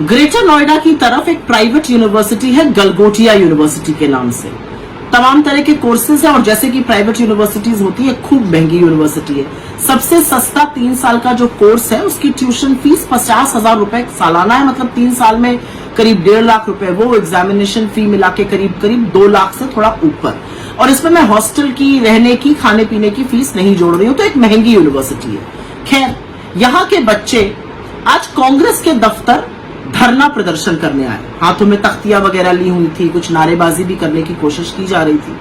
Greater Noida की तरफ एक प्राइवेट यूनिवर्सिटी है गलगोटिया यूनिवर्सिटी के नाम से। तमाम तरह के कोर्सेज है और जैसे कि प्राइवेट यूनिवर्सिटीज होती है खूब महंगी यूनिवर्सिटी है। सबसे सस्ता 3 साल का जो कोर्स है उसकी ट्यूशन फीस 50,000 रुपए सालाना है, मतलब 3 साल में करीब 1.5 लाख रुपए, वो एग्जामिनेशन फी मिला के करीब 2 लाख से थोड़ा ऊपर। और इसमें मैं हॉस्टल की, रहने की, खाने पीने की फीस नहीं जोड़ रही हूं, तो एक महंगी यूनिवर्सिटी है। खैर, यहाँ के बच्चे आज कांग्रेस के दफ्तर धरना प्रदर्शन करने आए। हाथों में तख्तियां वगैरह ली हुई थी, कुछ नारेबाजी भी करने की कोशिश की जा रही थी।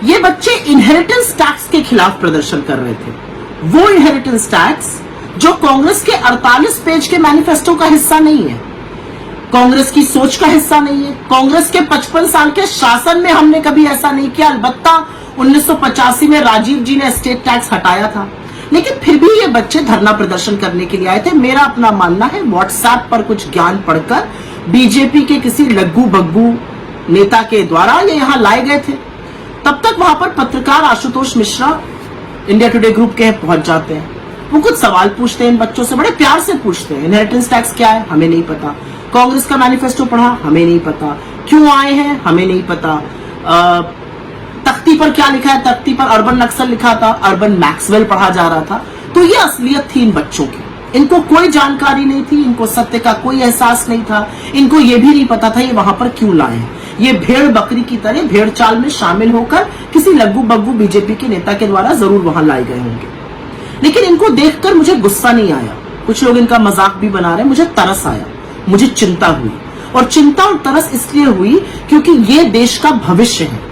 ये बच्चे इनहेरिटेंस टैक्स के खिलाफ प्रदर्शन कर रहे थे। वो इनहेरिटेंस टैक्स जो कांग्रेस के 48 पेज के मैनिफेस्टो का हिस्सा नहीं है, कांग्रेस की सोच का हिस्सा नहीं है। कांग्रेस के 55 साल के शासन में हमने कभी ऐसा नहीं किया। अलबत्ता 1985 में राजीव जी ने एस्टेट टैक्स हटाया था, लेकिन फिर भी ये बच्चे धरना प्रदर्शन करने के लिए आए थे। मेरा अपना मानना है व्हाट्सएप पर कुछ ज्ञान पढ़कर बीजेपी के किसी लग्गू बग्गू नेता के द्वारा ये यहाँ लाए गए थे। तब तक वहां पर पत्रकार Ashutosh Mishra India today group के पहुंच जाते हैं। वो कुछ सवाल पूछते हैं इन बच्चों से, बड़े प्यार से पूछते हैं। इनहेरिटेंस टैक्स क्या है, हमें नहीं पता। कांग्रेस का मैनिफेस्टो पढ़ा, हमें नहीं पता। क्यों आए हैं, हमें नहीं पता। तख्ती पर क्या लिखा है, तख्ती पर अर्बन नक्सल लिखा था, अर्बन मैक्सवेल पढ़ा जा रहा था। तो ये असलियत थी इन बच्चों की। इनको कोई जानकारी नहीं थी, इनको सत्य का कोई एहसास नहीं था, इनको ये भी नहीं पता था ये वहां पर क्यों लाए हैं। ये भेड़ बकरी की तरह भेड़ चाल में शामिल होकर किसी लग्गू बग्गू बीजेपी के नेता के द्वारा जरूर वहां लाए गए होंगे। लेकिन इनको देखकर मुझे गुस्सा नहीं आया। कुछ लोग इनका मजाक भी बना रहे, मुझे तरस आया, मुझे चिंता हुई। और चिंता और तरस इसलिए हुई क्योंकि ये देश का भविष्य है,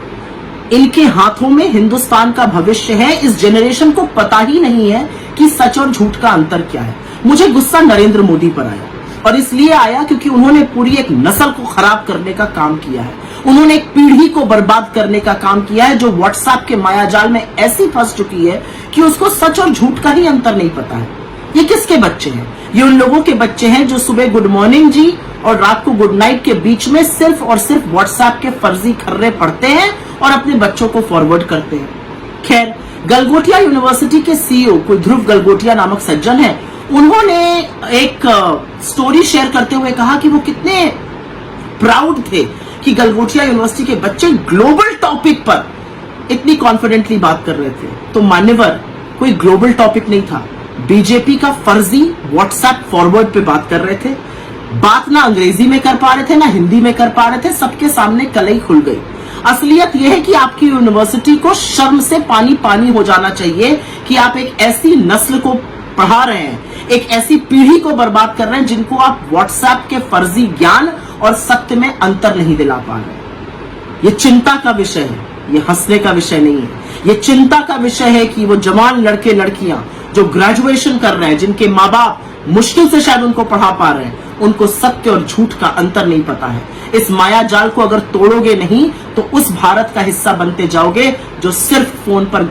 इनके हाथों में हिंदुस्तान का भविष्य है। इस जनरेशन को पता ही नहीं है कि सच और झूठ का अंतर क्या है। मुझे गुस्सा नरेंद्र मोदी पर आया, और इसलिए आया क्योंकि उन्होंने पूरी एक नस्ल को खराब करने का काम किया है। उन्होंने एक पीढ़ी को बर्बाद करने का काम किया है, जो व्हाट्सएप के मायाजाल में ऐसी फंस चुकी है कि उसको सच और झूठ का ही अंतर नहीं पता है। ये किसके बच्चे हैं? ये उन लोगों के बच्चे हैं जो सुबह गुड मॉर्निंग जी और रात को गुड नाइट के बीच में सिर्फ और सिर्फ व्हाट्सएप के फर्जी खर्रे पढ़ते हैं और अपने बच्चों को फॉरवर्ड करते हैं। खैर, गलगोटिया यूनिवर्सिटी के सीईओ कोई ध्रुव गलगोटिया नामक सज्जन है, उन्होंने एक स्टोरी शेयर करते हुए कहा कि वो कितने प्राउड थे कि गलगोटिया यूनिवर्सिटी के बच्चे ग्लोबल टॉपिक पर इतनी कॉन्फिडेंटली बात कर रहे थे। तो मान्यवर, कोई ग्लोबल टॉपिक नहीं था, बीजेपी का फर्जी व्हाट्सएप फॉरवर्ड पे बात कर रहे थे। बात ना अंग्रेजी में कर पा रहे थे, ना हिंदी में कर पा रहे थे, सबके सामने कलई खुल गई। असलियत यह है कि आपकी यूनिवर्सिटी को शर्म से पानी पानी हो जाना चाहिए कि आप एक ऐसी नस्ल को पढ़ा रहे हैं, एक ऐसी पीढ़ी को बर्बाद कर रहे हैं जिनको आप व्हाट्सएप के फर्जी ज्ञान और सत्य में अंतर नहीं दिला पा रहे। ये चिंता का विषय है, ये हंसने का विषय नहीं है। ये चिंता का विषय है कि वो जवान लड़के लड़कियां जो ग्रेजुएशन कर रहे हैं, जिनके माँ बाप मुश्किल से शायद उनको पढ़ा पा रहे हैं, उनको सत्य और झूठ का अंतर नहीं पता है। इस माया जाल को अगर तोड़ोगे नहीं तो उस भारत का हिस्सा बनते जाओगे जो सिर्फ फोन पर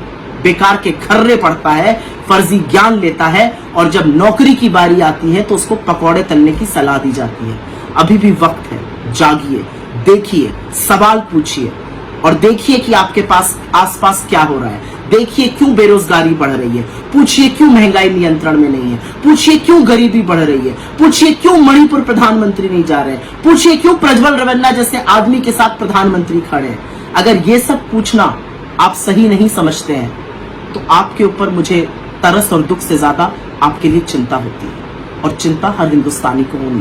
बेकार के खर्रे पढ़ता है, फर्जी ज्ञान लेता है, और जब नौकरी की बारी आती है तो उसको पकौड़े तलने की सलाह दी जाती है। अभी भी वक्त है, जागिए, देखिए, सवाल पूछिए और देखिए कि आपके पास आसपास क्या हो रहा है। देखिए क्यों बेरोजगारी बढ़ रही है, पूछिए क्यों महंगाई नियंत्रण में नहीं है, पूछिए क्यों गरीबी बढ़ रही है, पूछिए क्यों मणिपुर प्रधानमंत्री नहीं जा रहे, पूछिए क्यों प्रज्वल रवन्ना जैसे आदमी के साथ प्रधानमंत्री खड़े हैं। अगर ये सब पूछना आप सही नहीं समझते हैं तो आपके ऊपर मुझे तरस और दुख से ज्यादा आपके लिए चिंता होती है, और चिंता हर हिंदुस्तानी को होनी।